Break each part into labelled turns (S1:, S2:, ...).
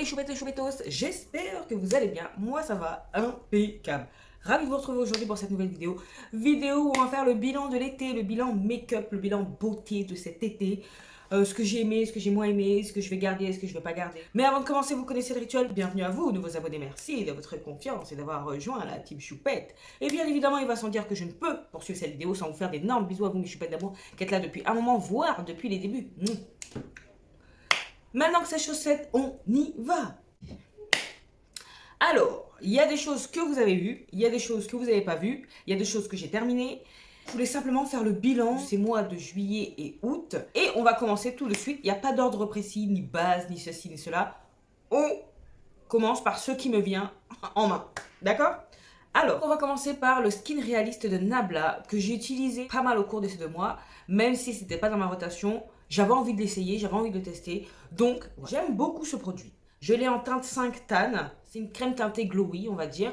S1: les choupettes et choupettos, j'espère que vous allez bien. Moi ça va impeccable. Ravi de vous retrouver aujourd'hui pour cette nouvelle vidéo. Vidéo où on va faire le bilan de l'été, le bilan make-up, le bilan beauté de cet été. Ce que j'ai aimé, ce que j'ai moins aimé, ce que je vais garder, ce que je ne vais pas garder. Mais avant de commencer, vous connaissez le rituel. Bienvenue à vous, nouveaux abonnés, merci de votre confiance et d'avoir rejoint la team choupette. Et bien évidemment, il va sans dire que je ne peux poursuivre cette vidéo sans vous faire d'énormes bisous à vous, mes choupettes d'amour, qui êtes là depuis un moment, voire depuis les débuts. Maintenant que c'est chaussette, on y va. Alors, il y a des choses que vous avez vues, il y a des choses que vous n'avez pas vues, il y a des choses que j'ai terminées. Je voulais simplement faire le bilan de ces mois de juillet et août. Et on va commencer tout de suite. Il n'y a pas d'ordre précis, ni base, ni ceci, ni cela. On commence par ce qui me vient en main. D'accord ? Alors, on va commencer par le Skin Realist de Nabla, que j'ai utilisé pas mal au cours de ces 2 mois, même si c'était pas dans ma rotation. J'avais envie de l'essayer, j'avais envie de le tester. Donc, j'aime beaucoup ce produit. Je l'ai en teinte 5 tan. C'est une crème teintée glowy, on va dire.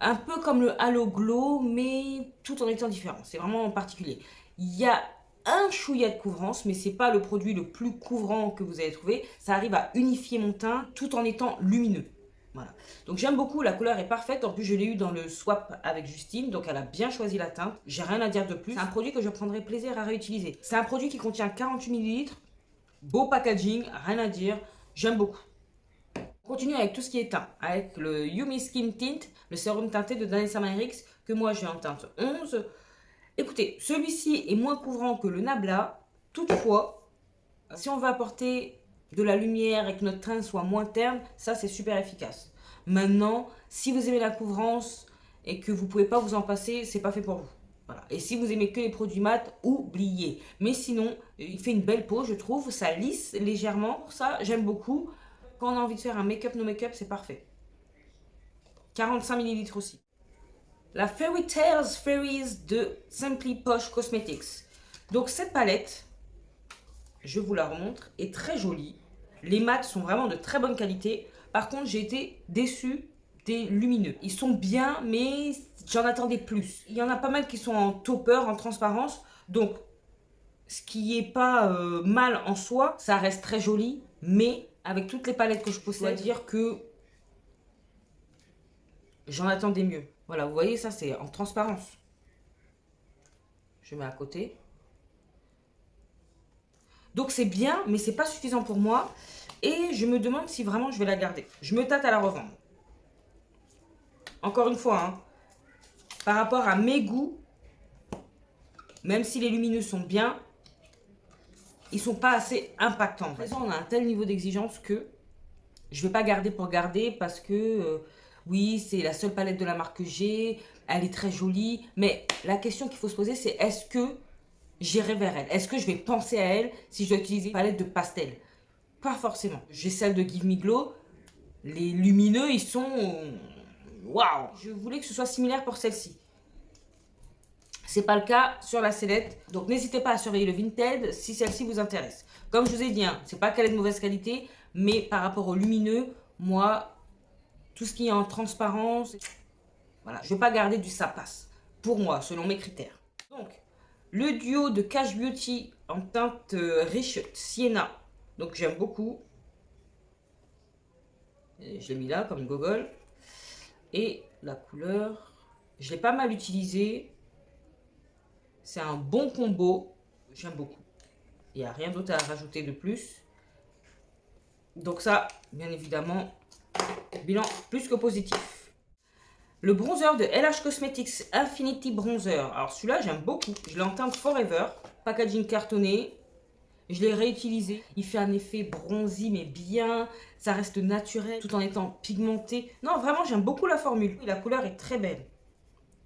S1: Un peu comme le Halo Glow, mais tout en étant différent. C'est vraiment particulier. Il y a un chouïa de couvrance, mais c'est pas le produit le plus couvrant que vous allez trouver. Ça arrive à unifier mon teint tout en étant lumineux. Voilà. Donc j'aime beaucoup, la couleur est parfaite. En plus, je l'ai eu dans le swap avec Justine, donc elle a bien choisi la teinte. J'ai rien à dire de plus. C'est un produit que je prendrai plaisir à réutiliser. C'est un produit qui contient 48 ml. Beau packaging, rien à dire. J'aime beaucoup. On continue avec tout ce qui est teint, avec le Yumi Skin Tint, le sérum teinté de Danessa Myricks, que moi j'ai en teinte 11. Écoutez, celui-ci est moins couvrant que le Nabla. Toutefois, si on veut apporter de la lumière et que notre teint soit moins terne, ça c'est super efficace. Maintenant, si vous aimez la couvrance et que vous ne pouvez pas vous en passer, c'est pas fait pour vous. Voilà. Et si vous aimez que les produits mat, oubliez. Mais sinon, il fait une belle peau, je trouve. Ça lisse légèrement. Pour ça, j'aime beaucoup. Quand on a envie de faire un make-up, no make-up, c'est parfait. 45 ml aussi. La Fairy Tales Fairies de Simply Posh Cosmetics. Donc cette palette, je vous la remontre, est très jolie. Les mats sont vraiment de très bonne qualité. Par contre, j'ai été déçue des lumineux. Ils sont bien, mais j'en attendais plus. Il y en a pas mal qui sont en topper, en transparence. Donc, ce qui est pas mal en soi, ça reste très joli. Mais avec toutes les palettes que je possède, je dois dire que j'en attendais mieux. Voilà, vous voyez, ça c'est en transparence. Je mets à côté. Donc c'est bien, mais c'est pas suffisant pour moi. Et je me demande si vraiment je vais la garder. Je me tâte à la revendre. Encore une fois, hein, par rapport à mes goûts, même si les lumineux sont bien, ils sont pas assez impactants. À présent, on a un tel niveau d'exigence que je vais pas garder pour garder parce que oui, c'est la seule palette de la marque que j'ai. Elle est très jolie. Mais la question qu'il faut se poser, c'est est-ce que j'irai vers elle? Est-ce que je vais penser à elle si je dois utiliser une palette de pastel? Pas forcément. J'ai celle de Give Me Glow. Les lumineux, ils sont... Waouh! Je voulais que ce soit similaire pour celle-ci. C'est pas le cas sur la sellette. Donc n'hésitez pas à surveiller le Vinted si celle-ci vous intéresse. Comme je vous ai dit, hein, c'est pas qu'elle est de mauvaise qualité, mais par rapport au lumineux, moi, tout ce qui est en transparence, voilà, je vais pas garder du ça passe. Pour moi, selon mes critères. Donc, le duo de Cash Beauty en teinte riche Sienna. Donc j'aime beaucoup. Et je l'ai mis là comme gogol. Et la couleur, je l'ai pas mal utilisé. C'est un bon combo. J'aime beaucoup. Il n'y a rien d'autre à rajouter de plus. Donc ça, bien évidemment, bilan plus que positif. Le bronzer de LH Cosmetics Infinity Bronzer. Alors celui-là, j'aime beaucoup. Je l'ai en teinte Forever. Packaging cartonné. Je l'ai réutilisé. Il fait un effet bronzy, mais bien. Ça reste naturel, tout en étant pigmenté. Non, vraiment, j'aime beaucoup la formule. La couleur est très belle.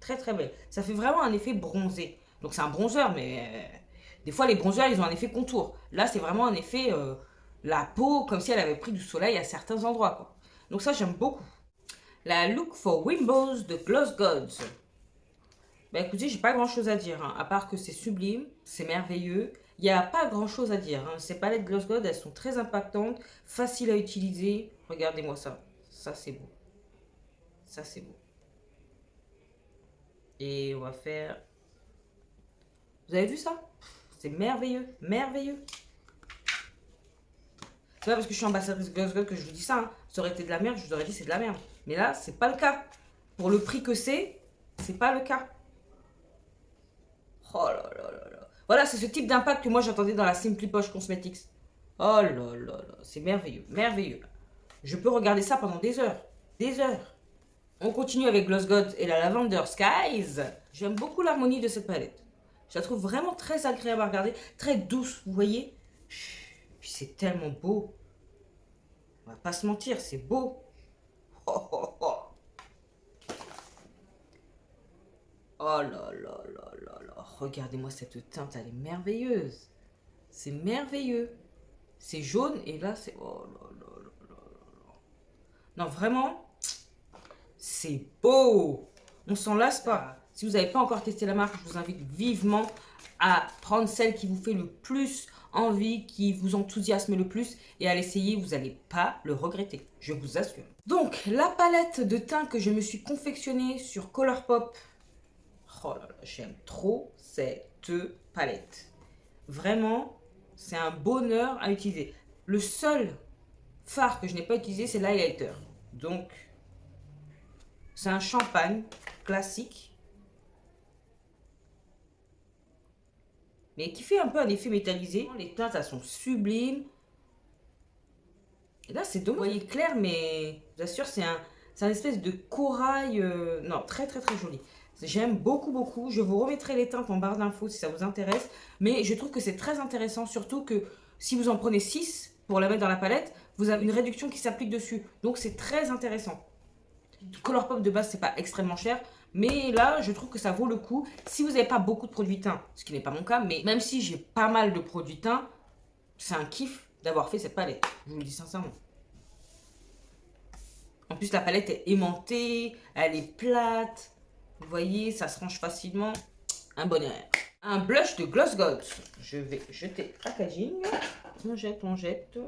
S1: Très, très belle. Ça fait vraiment un effet bronzé. Donc, c'est un bronzer, mais des fois, les bronzers, ils ont un effet contour. Là, c'est vraiment un effet... la peau, comme si elle avait pris du soleil à certains endroits, quoi. Donc, ça, j'aime beaucoup. La Look for Wimbos de Gloss Gods. Bah écoutez, j'ai pas grand chose à dire, hein, à part que c'est sublime, c'est merveilleux. Il n'y a pas grand chose à dire. Hein. Ces palettes Gloss God, elles sont très impactantes, faciles à utiliser. Regardez-moi ça. Ça, c'est beau. Ça, c'est beau. Et on va faire... Vous avez vu ça? C'est merveilleux, merveilleux. C'est pas parce que je suis ambassadrice Gloss God que je vous dis ça. Hein. Ça aurait été de la merde, je vous aurais dit c'est de la merde. Mais là, c'est pas le cas. Pour le prix que c'est pas le cas. Oh là là là là. Voilà, c'est ce type d'impact que moi j'attendais dans la Simply Posh Cosmetics. Oh là là là, c'est merveilleux, merveilleux. Je peux regarder ça pendant des heures. Des heures. On continue avec Gloss God et la Lavender Skies. J'aime beaucoup l'harmonie de cette palette. Je la trouve vraiment très agréable à regarder, très douce, vous voyez. Puis c'est tellement beau. On va pas se mentir, c'est beau. Oh, oh, oh. Oh là là là là là. Regardez-moi cette teinte, elle est merveilleuse. C'est merveilleux. C'est jaune et là c'est... Oh là là là là là. Non, vraiment, c'est beau. On s'en lasse pas. Si vous n'avez pas encore testé la marque, je vous invite vivement à prendre celle qui vous fait le plus envie, qui vous enthousiasme le plus et à l'essayer, vous n'allez pas le regretter, je vous assure. Donc, la palette de teint que je me suis confectionnée sur Colourpop, oh là là, j'aime trop cette palette. Vraiment, c'est un bonheur à utiliser. Le seul fard que je n'ai pas utilisé, c'est l'highlighter. Donc, c'est un champagne classique. Mais qui fait un peu un effet métallisé. Les teintes, elles sont sublimes. Et là, c'est dommage. Vous voyez clair, mais je vous assure, c'est un espèce de corail. Non, très très très joli. J'aime beaucoup beaucoup. Je vous remettrai les teintes en barre d'infos si ça vous intéresse. Mais je trouve que c'est très intéressant, surtout que si vous en prenez 6 pour la mettre dans la palette, vous avez une réduction qui s'applique dessus. Donc c'est très intéressant. Colourpop de base, c'est pas extrêmement cher. Mais là, je trouve que ça vaut le coup. Si vous n'avez pas beaucoup de produits teints, ce qui n'est pas mon cas, mais même si j'ai pas mal de produits teints, c'est un kiff d'avoir fait cette palette. Je vous le dis sincèrement. En plus, la palette est aimantée, elle est plate. Vous voyez, ça se range facilement. Un bonheur. Un blush de Gloss God. Je vais jeter le packaging. On jette, on jette.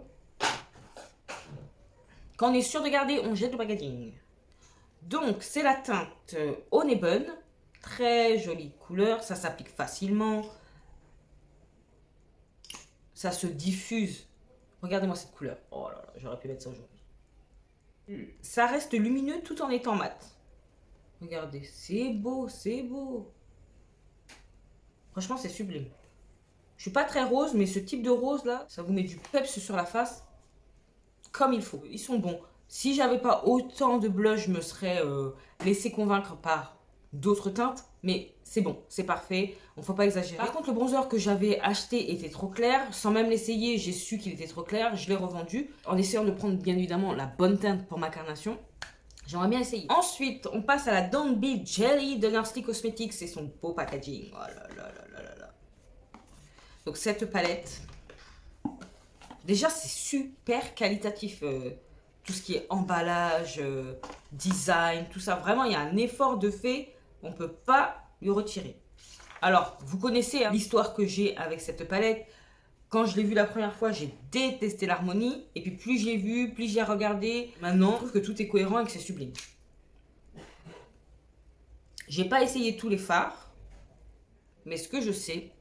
S1: Quand on est sûr de garder, on jette le packaging. Donc, c'est la teinte Honeybun. Très jolie couleur. Ça s'applique facilement. Ça se diffuse. Regardez-moi cette couleur. Oh là là, j'aurais pu mettre ça aujourd'hui. Ça reste lumineux tout en étant mat. Regardez, c'est beau, c'est beau. Franchement, c'est sublime. Je suis pas très rose, mais ce type de rose là, ça vous met du peps sur la face. Comme il faut. Ils sont bons. Si j'avais pas autant de blush, je me serais laissé convaincre par d'autres teintes. Mais c'est bon, c'est parfait. On ne faut pas exagérer. Par contre, le bronzer que j'avais acheté était trop clair. Sans même l'essayer, j'ai su qu'il était trop clair. Je l'ai revendu. En essayant de prendre bien évidemment la bonne teinte pour ma carnation. J'aimerais bien essayer. Ensuite, on passe à la Don't Be Jelly de Nursley Cosmetics et son beau packaging. Oh là là là là là là. Donc cette palette, déjà c'est super qualitatif. Tout ce qui est emballage, design, tout ça. Vraiment, il y a un effort de fait. On ne peut pas lui retirer. Alors, vous connaissez hein, l'histoire que j'ai avec cette palette. Quand je l'ai vue la première fois, j'ai détesté l'harmonie. Et puis plus je l'ai vue, plus j'ai regardé. Maintenant, je trouve que tout est cohérent et que c'est sublime. J'ai pas essayé tous les fards. Mais ce que je sais,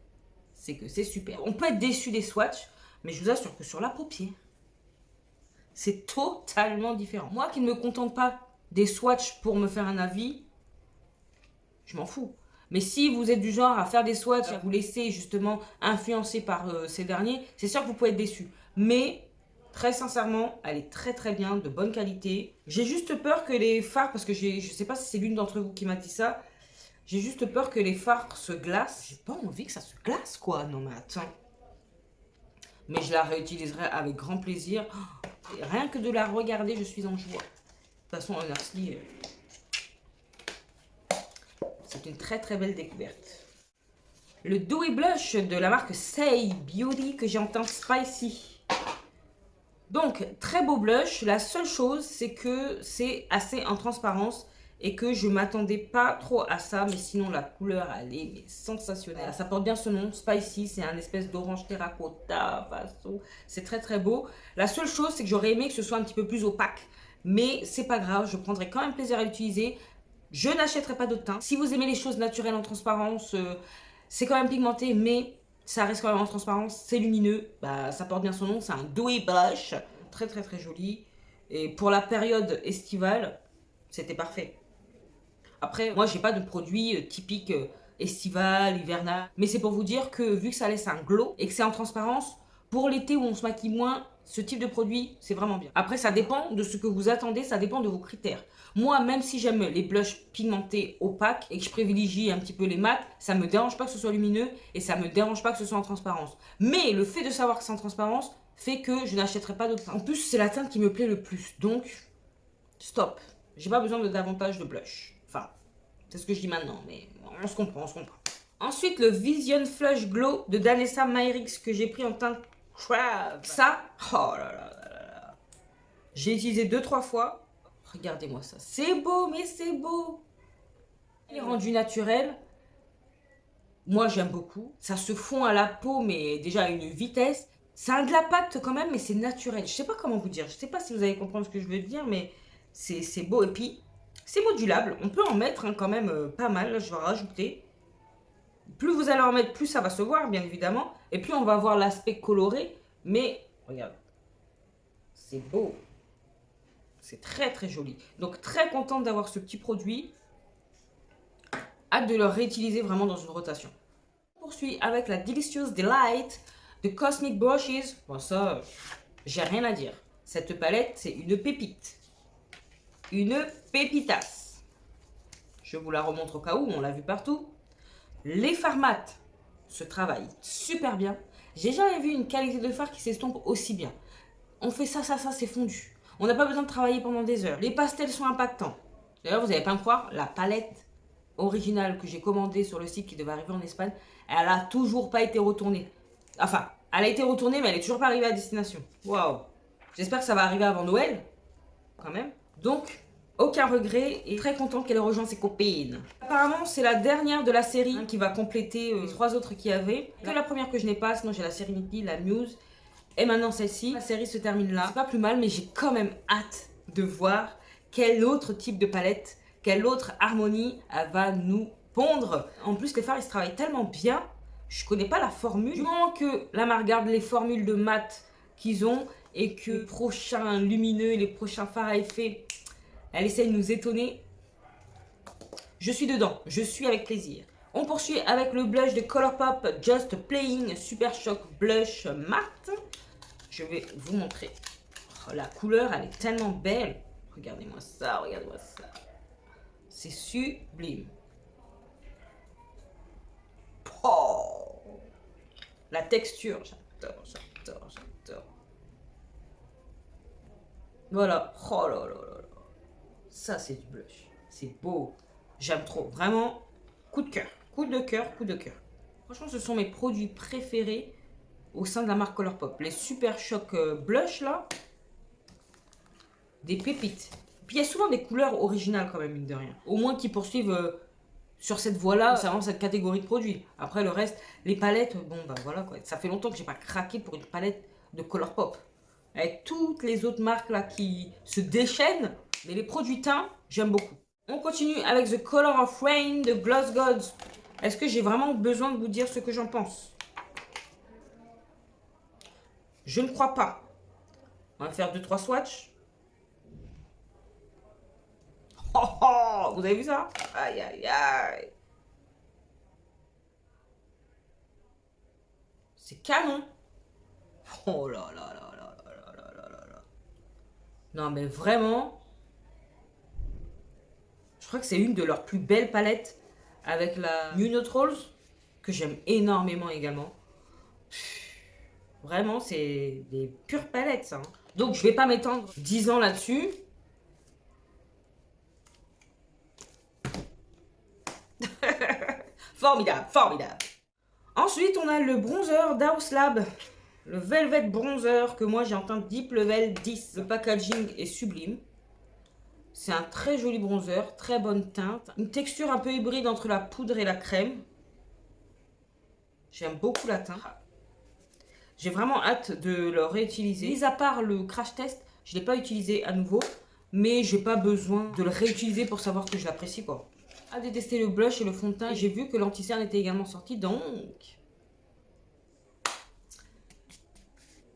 S1: c'est que c'est super. On peut être déçu des swatchs, mais je vous assure que sur la paupière, c'est totalement différent. Moi qui ne me contente pas des swatchs pour me faire un avis, je m'en fous. Mais si vous êtes du genre à faire des swatchs, à vous laisser justement influencer par ces derniers, c'est sûr que vous pouvez être déçu. Mais très sincèrement, elle est très très bien, de bonne qualité. J'ai juste peur que les fards, parce que je sais pas si c'est l'une d'entre vous qui m'a dit ça, j'ai juste peur que les fards se glacent. J'ai pas envie que ça se glace quoi, non mais attends. Mais je la réutiliserai avec grand plaisir. Et rien que de la regarder, je suis en joie. De toute façon, Nursley, c'est une très très belle découverte. Le Dewy Blush de la marque Say Beauty que j'ai en teinte Spicy. Donc, très beau blush. La seule chose, c'est que c'est assez en transparence et que je m'attendais pas trop à ça. Mais sinon, la couleur, elle est mais sensationnelle. Ça porte bien ce nom, Spicy. C'est un espèce d'orange terracotta, façon. C'est très très beau. La seule chose, c'est que j'aurais aimé que ce soit un petit peu plus opaque. Mais c'est pas grave, je prendrai quand même plaisir à l'utiliser. Je n'achèterai pas d'autres teintes. Si vous aimez les choses naturelles en transparence, c'est quand même pigmenté, mais ça reste quand même en transparence. C'est lumineux, bah, ça porte bien son nom, c'est un Dewy Blush. très très très joli. Et pour la période estivale, c'était parfait. Après, moi, j'ai pas de produit typique estival, hivernal. Mais c'est pour vous dire que vu que ça laisse un glow et que c'est en transparence, pour l'été où on se maquille moins, ce type de produit, c'est vraiment bien. Après, ça dépend de ce que vous attendez, ça dépend de vos critères. Moi, même si j'aime les blushs pigmentés opaques et que je privilégie un petit peu les mats, ça me dérange pas que ce soit lumineux et ça me dérange pas que ce soit en transparence. Mais le fait de savoir que c'est en transparence fait que je n'achèterai pas d'autres teintes. En plus, c'est la teinte qui me plaît le plus. Donc, stop. J'ai pas besoin de davantage de blush. Enfin, c'est ce que je dis maintenant, mais on se comprend, on se comprend. Ensuite, le Vision Flush Glow de Danessa Myrix que j'ai pris en teinte Crave. Ça, oh là là là là. J'ai utilisé 2-3 fois. Regardez-moi ça. C'est beau, mais c'est beau. Il est rendu naturel. Moi, j'aime beaucoup. Ça se fond à la peau, mais déjà à une vitesse. Ça a de la pâte quand même, mais c'est naturel. Je sais pas comment vous dire. Je sais pas si vous allez comprendre ce que je veux dire, mais c'est beau. Et puis, c'est modulable. On peut en mettre quand même pas mal. Là, je vais rajouter. Plus vous allez en mettre, plus ça va se voir, bien évidemment. Et plus on va voir l'aspect coloré. Mais, regarde. C'est beau. C'est très, très joli. Donc, très contente d'avoir ce petit produit. Hâte de le réutiliser vraiment dans une rotation. On poursuit avec la Delicious Delight de Cosmic Brushes. Bon, ça, j'ai rien à dire. Cette palette, c'est une pépite. Une pépitasse. Je vous la remontre au cas où, on l'a vu partout. Les fards mat se travaillent super bien. J'ai jamais vu une qualité de fard qui s'estompe aussi bien. On fait ça, c'est fondu. On n'a pas besoin de travailler pendant des heures. Les pastels sont impactants. D'ailleurs, vous n'allez pas me croire, la palette originale que j'ai commandée sur le site qui devait arriver en Espagne, elle a toujours pas été retournée. Enfin, elle a été retournée, mais elle est toujours pas arrivée à destination. Waouh. J'espère que ça va arriver avant Noël, quand même. Donc, aucun regret et très contente qu'elle ait rejoint ses copines. Apparemment, c'est la dernière de la série qui va compléter les 3 autres qu'il y avait. Que la première que je n'ai pas, sinon j'ai la Serenity, la Muse et maintenant celle-ci. La série se termine là. C'est pas plus mal, mais j'ai quand même hâte de voir quel autre type de palette, quelle autre harmonie elle va nous pondre. En plus, les fards, ils se travaillent tellement bien. Je connais pas la formule. Du moment que la marque garde les formules de mat qu'ils ont et que les prochains lumineux, les prochains fards à effet, elle essaye de nous étonner. Je suis dedans, je suis avec plaisir. On poursuit avec le blush de Colourpop Just Playing Super Shock Blush Matte. Je vais vous montrer. Oh, la couleur, elle est tellement belle. Regardez-moi ça, regardez-moi ça. C'est sublime. Oh, la texture, j'adore, j'adore, j'adore. Voilà. Oh là là là là. Ça, c'est du blush. C'est beau. J'aime trop. Vraiment, coup de cœur. Coup de cœur, coup de cœur. Franchement, ce sont mes produits préférés au sein de la marque Colourpop. Les Super Shock Blush, là. Des pépites. Puis il y a souvent des couleurs originales, quand même, mine de rien. Au moins qui poursuivent sur cette voie-là, c'est vraiment cette catégorie de produits. Après, le reste, les palettes, bon, bah voilà, quoi. Ça fait longtemps que j'ai pas craqué pour une palette de Colourpop. Avec toutes les autres marques, là, qui se déchaînent. Mais les produits teints, j'aime beaucoup. On continue avec The Color of Rain de Gloss Gods. Est-ce que j'ai vraiment besoin de vous dire ce que j'en pense? Je ne crois pas. On va faire 2-3 swatchs. Oh, oh, vous avez vu ça? Aïe, aïe, aïe. C'est canon. Oh là là là là là là là là là. Non mais vraiment... Je crois que c'est une de leurs plus belles palettes avec la New Neutrals que j'aime énormément également. Vraiment, c'est des pures palettes, ça. Donc, je vais pas m'étendre 10 ans là-dessus. Formidable, formidable. Ensuite, on a le bronzer d'House Lab. Le Velvet Bronzer que moi, j'ai en teinte Deep Level 10. Le packaging est sublime. C'est un très joli bronzer, très bonne teinte. Une texture un peu hybride entre la poudre et la crème. J'aime beaucoup la teinte. J'ai vraiment hâte de le réutiliser. Mis à part le crash test, je ne l'ai pas utilisé à nouveau. Mais j'ai pas besoin de le réutiliser pour savoir que je l'apprécie, quoi. Hâte de tester le blush et le fond de teint. J'ai vu que l'anti-cerne était également sorti, donc...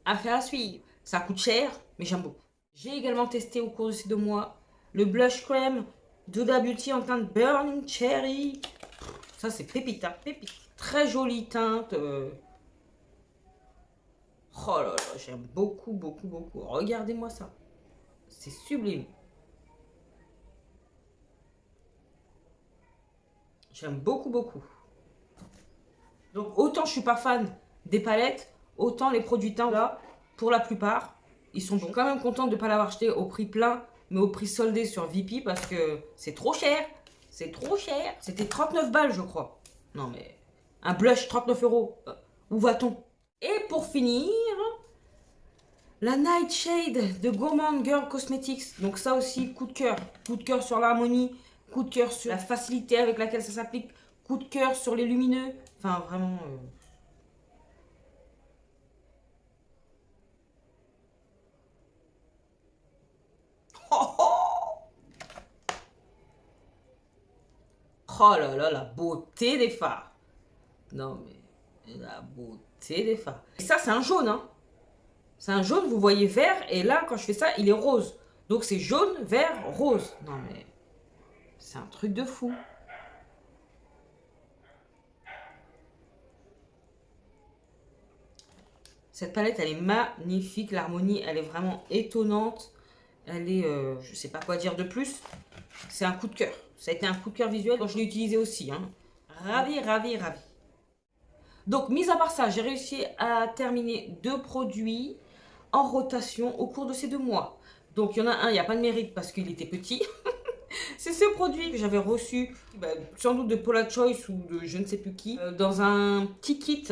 S1: affaire à suivre. Ça coûte cher, mais j'aime beaucoup. J'ai également testé au cours de ces 2 mois le blush crème d'Huda Beauty en teinte Burning Cherry. Ça, c'est pépite, hein, pépite. Très jolie teinte. Oh là là, j'aime beaucoup, beaucoup, beaucoup. Regardez-moi ça. C'est sublime. J'aime beaucoup, beaucoup. Donc, autant je suis pas fan des palettes, autant les produits teints, là, pour la plupart, ils sont bons. Je suis quand même contente de ne pas l'avoir acheté au prix plein, mais au prix soldé sur Vipi, parce que c'est trop cher. C'est trop cher. C'était 39 balles, je crois. Non, mais un blush, 39 €. Où va-t-on? Et pour finir, la Nightshade de Gourmand Girl Cosmetics. Donc ça aussi, coup de cœur. Coup de cœur sur l'harmonie, coup de cœur sur la facilité avec laquelle ça s'applique, coup de cœur sur les lumineux. Enfin, vraiment... Oh, oh, oh là là, la beauté des fards. Non mais, la beauté des fards. Et ça, c'est un jaune, hein. C'est un jaune, vous voyez vert, et là, quand je fais ça, il est rose. Donc c'est jaune, vert, rose. Non mais, c'est un truc de fou. Cette palette, elle est magnifique. L'harmonie, elle est vraiment étonnante. Elle est, je sais pas quoi dire de plus. C'est un coup de cœur. Ça a été un coup de cœur visuel. Donc je l'ai utilisé aussi. Hein. Ravi, ravi, ravi. Donc, mis à part ça, j'ai réussi à terminer 2 produits en rotation au cours de ces 2 mois. Donc, il y en a un, il n'y a pas de mérite parce qu'il était petit. C'est ce produit que j'avais reçu, sans doute de Paula Choice ou de je ne sais plus qui, dans un petit kit.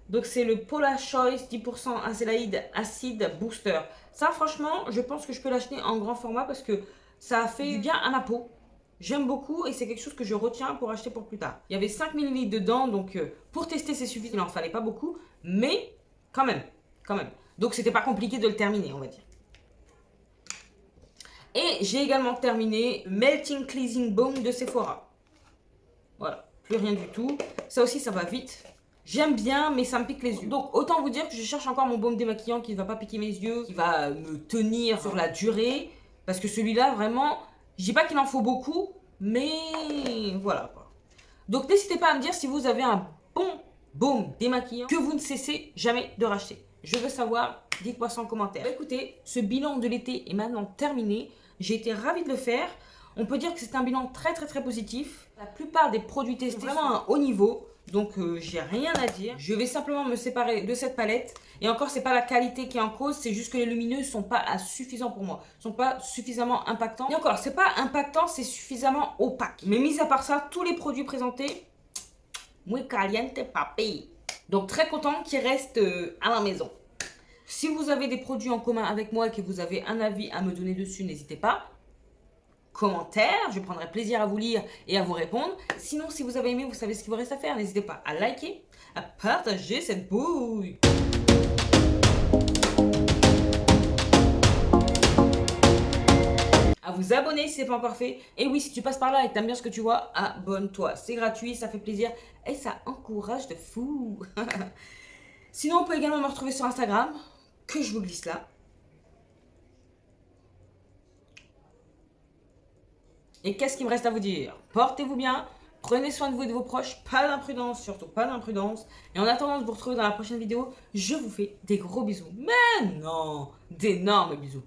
S1: Donc, c'est le Paula Choice 10% Acélaïde Acide Booster. Ça, franchement, je pense que je peux l'acheter en grand format parce que ça a fait du bien à ma peau. J'aime beaucoup et c'est quelque chose que je retiens pour acheter pour plus tard. Il y avait 5 ml dedans, donc pour tester c'est suffisant. Il n'en fallait pas beaucoup, mais quand même, quand même. Donc c'était pas compliqué de le terminer, on va dire. Et j'ai également terminé Melting Cleansing Balm de Sephora. Voilà, plus rien du tout. Ça aussi, ça va vite. J'aime bien, mais ça me pique les yeux. Donc, autant vous dire que je cherche encore mon baume démaquillant qui ne va pas piquer mes yeux, qui va me tenir sur la durée. Parce que celui-là, vraiment, je dis pas qu'il en faut beaucoup, mais voilà quoi. Donc, n'hésitez pas à me dire si vous avez un bon baume démaquillant que vous ne cessez jamais de racheter. Je veux savoir, dites-moi ça en commentaire. Écoutez, ce bilan de l'été est maintenant terminé. J'ai été ravie de le faire. On peut dire que c'est un bilan très très très positif. La plupart des produits testés sont vraiment à un haut niveau. Donc j'ai rien à dire. Je vais simplement me séparer de cette palette. Et encore, c'est pas la qualité qui est en cause, c'est juste que les lumineux sont pas suffisants pour moi. Sont pas suffisamment impactants. Et encore, c'est pas impactant, c'est suffisamment opaque. Mais mis à part ça, tous les produits présentés, muy caliente papi. Donc très content qu'ils restent à la maison. Si vous avez des produits en commun avec moi et que vous avez un avis à me donner dessus, n'hésitez pas. Commentaires, je prendrai plaisir à vous lire et à vous répondre. Sinon, si vous avez aimé, vous savez ce qu'il vous reste à faire. N'hésitez pas à liker, à partager cette bouille. À vous abonner si ce n'est pas encore fait. Et oui, si tu passes par là et que tu aimes bien ce que tu vois, abonne-toi. C'est gratuit, ça fait plaisir et ça encourage de fou. Sinon, on peut également me retrouver sur Instagram, que je vous glisse là. Et qu'est-ce qu'il me reste à vous dire? Portez-vous bien, prenez soin de vous et de vos proches, pas d'imprudence, surtout pas d'imprudence. Et en attendant de vous retrouver dans la prochaine vidéo, je vous fais des gros bisous. Mais non, d'énormes bisous.